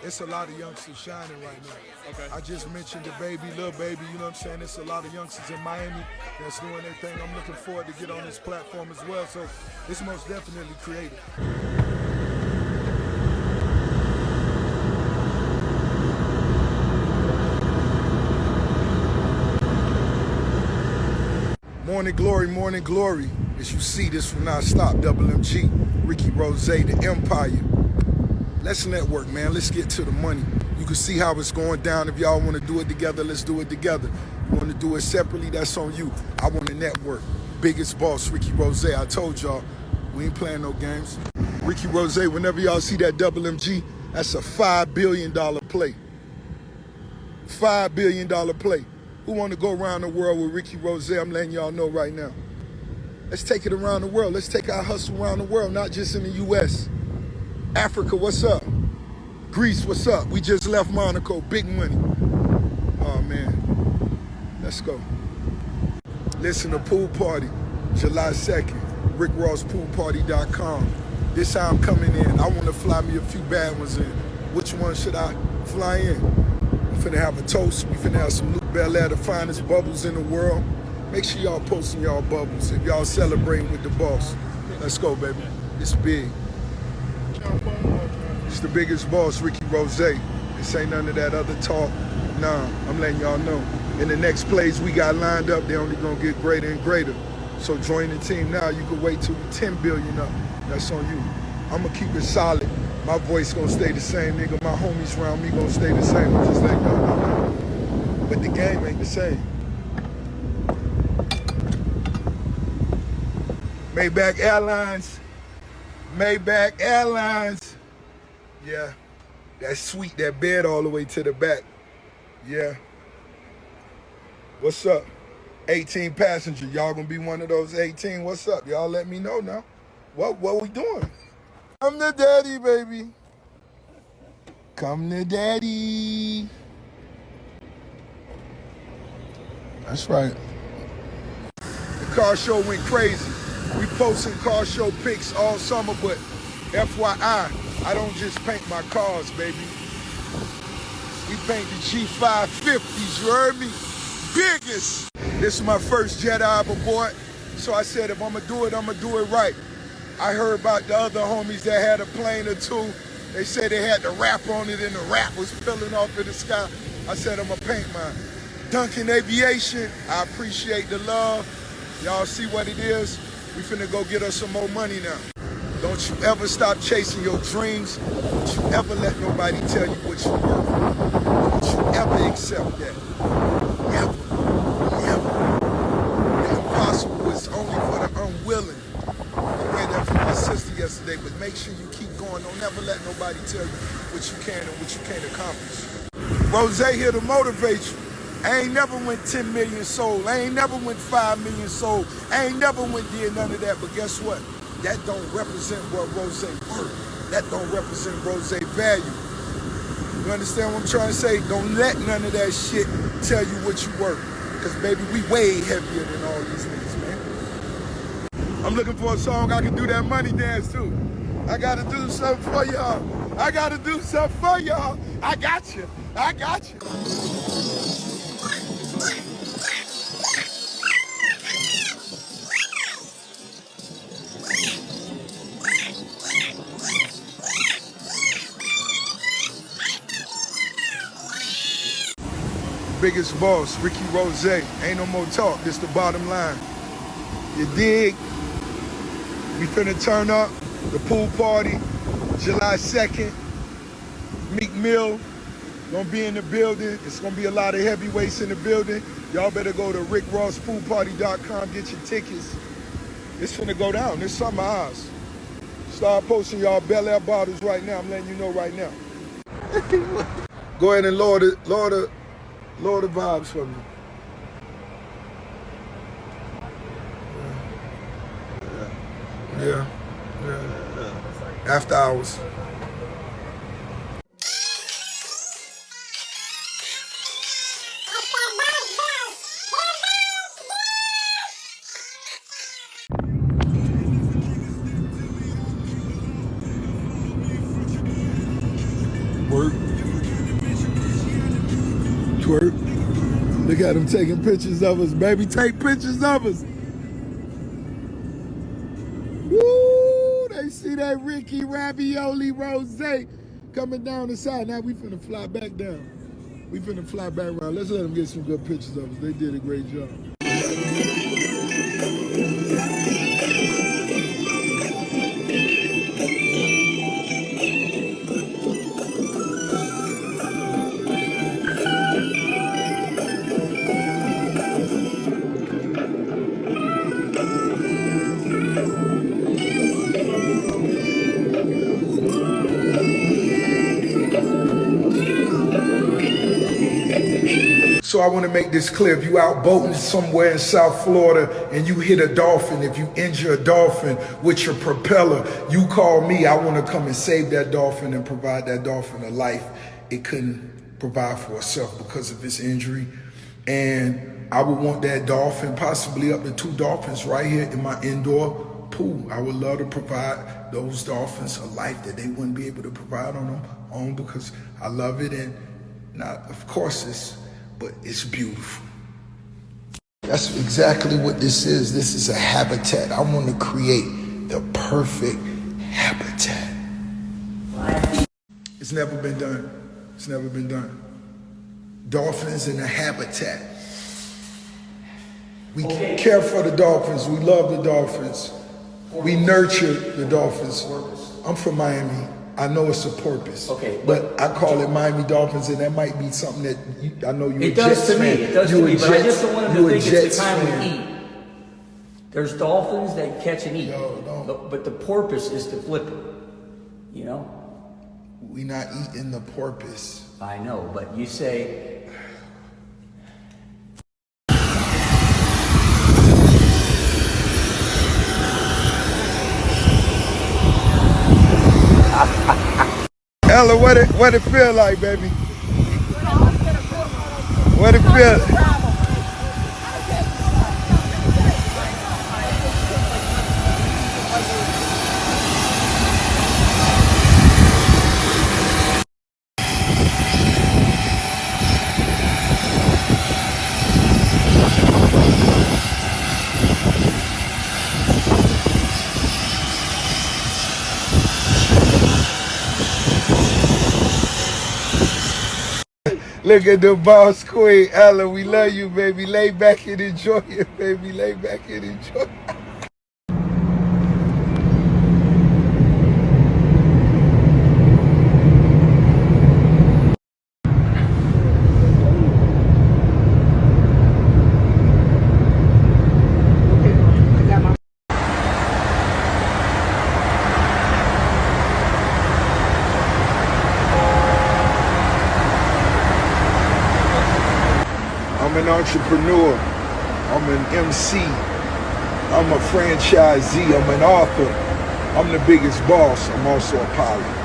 it's a lot of youngsters shining right now. Okay. I just mentioned the baby, little baby, you know what I'm saying? It's a lot of youngsters in Miami that's doing their thing. I'm looking forward to get on this platform as well. So it's most definitely creative. Morning glory. As you see, this will not stop. Double MG, Ricky Rose, the Empire. Let's network, man. Let's get to the money. You can see how it's going down. If y'all want to do it together, let's do it together. You want to do it separately, that's on you. I want to network. Biggest boss, Ricky Rose. I told y'all, we ain't playing no games. Ricky Rose, whenever y'all see that double MG, that's a $5 billion play. $5 billion play. Who want to go around the world with Ricky Rose? I'm letting y'all know right now. Let's take it around the world. Let's take our hustle around the world, not just in the U.S. Africa, what's up? Greece, what's up? We just left Monaco, big money. Oh, man. Let's go. Listen to Pool Party, July 2nd, rickrosspoolparty.com. This how I'm coming in. I want to fly me a few bad ones in. Which one should I fly in? We finna have a toast. We finna have some Luke Belaire, the finest bubbles in the world. Make sure y'all posting y'all bubbles if y'all celebrating with the boss. Let's go, baby. It's big. It's the biggest boss, Ricky Rose. This ain't none of that other talk. Nah, I'm letting y'all know. In the next plays we got lined up, they only gonna get greater and greater. So join the team now. You can wait till we 10 billion up. That's on you. I'm gonna keep it solid. My voice gonna stay the same, nigga. My homies around me gonna stay the same. I'm just letting y'all know. But the game ain't the same. Maybach Airlines. Maybach Airlines. Yeah. That suite, that bed all the way to the back. Yeah. What's up? 18 passenger. Y'all gonna be one of those 18? What's up? Y'all let me know now. What we doing? Come to daddy, baby. Come to daddy. That's right. The car show went crazy. We posting car show pics all summer, but FYI, I don't just paint my cars, baby. We paint the G550s, you heard me? Biggest. This is my first jet I ever bought, so I said if I'm gonna do it right. I heard about the other homies that had a plane or two. They said they had the wrap on it and the wrap was peeling off in the sky. I said I'm gonna paint mine. Duncan Aviation, I appreciate the love. Y'all see what it is? We finna go get us some more money now. Don't you ever stop chasing your dreams. Don't you ever let nobody tell you what you're worth. Don't you ever accept that. Never. Never. The impossible is only for the unwilling. I read that from my sister yesterday, but make sure you keep going. Don't ever let nobody tell you what you can and what you can't accomplish. Rose here to motivate you. I ain't never went 10 million sold. I ain't never went 5 million sold. I ain't never went did none of that. But guess what? That don't represent what Rose worth. That don't represent Rose value. You understand what I'm trying to say? Don't let none of that shit tell you what you worth. Because baby, we way heavier than all these niggas, man. I'm looking for a song I can do that money dance to. I gotta do something for y'all. I gotta do something for y'all. I got you. I got you. Biggest boss, Ricky Rose. Ain't no more talk, this the bottom line. You dig? We finna turn up the pool party, July 2nd. Meek Mill gonna be in the building. It's gonna be a lot of heavyweights in the building. Y'all better go to rickrosspoolparty.com, get your tickets. It's finna go down, this summer ours. Start posting y'all Belaire bottles right now, I'm letting you know right now. Go ahead and lower the vibes for me. Yeah. After hours. Work. twerk. Look at them taking pictures of us, baby. Take pictures of us. Woo! They see that Ricky Ravioli Rose coming down the side. Now we finna fly back down. We finna fly back around. Let's let them get some good pictures of us. They did a great job. So I want to make this clear. If you out boating somewhere in South Florida and you hit a dolphin, if you injure a dolphin with your propeller, you call me. I want to come and save that dolphin and provide that dolphin a life it couldn't provide for itself because of its injury. And I would want that dolphin, possibly up to 2 dolphins right here in my indoor pool. I would love to provide those dolphins a life that they wouldn't be able to provide on their own because I love it. And not, of course, but it's beautiful. That's exactly what this is. This is a habitat. I want to create the perfect habitat. It's never been done. It's never been done. Dolphins in a habitat. We care for the dolphins. We love the dolphins. We nurture the dolphins. I'm from Miami. I know it's a porpoise, but I call it Miami Dolphins, and that might be something that I know you're a Jets fan. It does to me, but I just don't want them to think it's the time we eat. There's dolphins that catch and eat, but the porpoise is the flipper, you know? We're not eating the porpoise. I know, but you say... Ella, what it feel like, baby? What it feel? Look at the boss queen, Ella. We love you, baby. Lay back and enjoy it, baby. Lay back and enjoy it. I'm an entrepreneur, I'm an MC, I'm a franchisee, I'm an author, I'm the biggest boss, I'm also a pilot.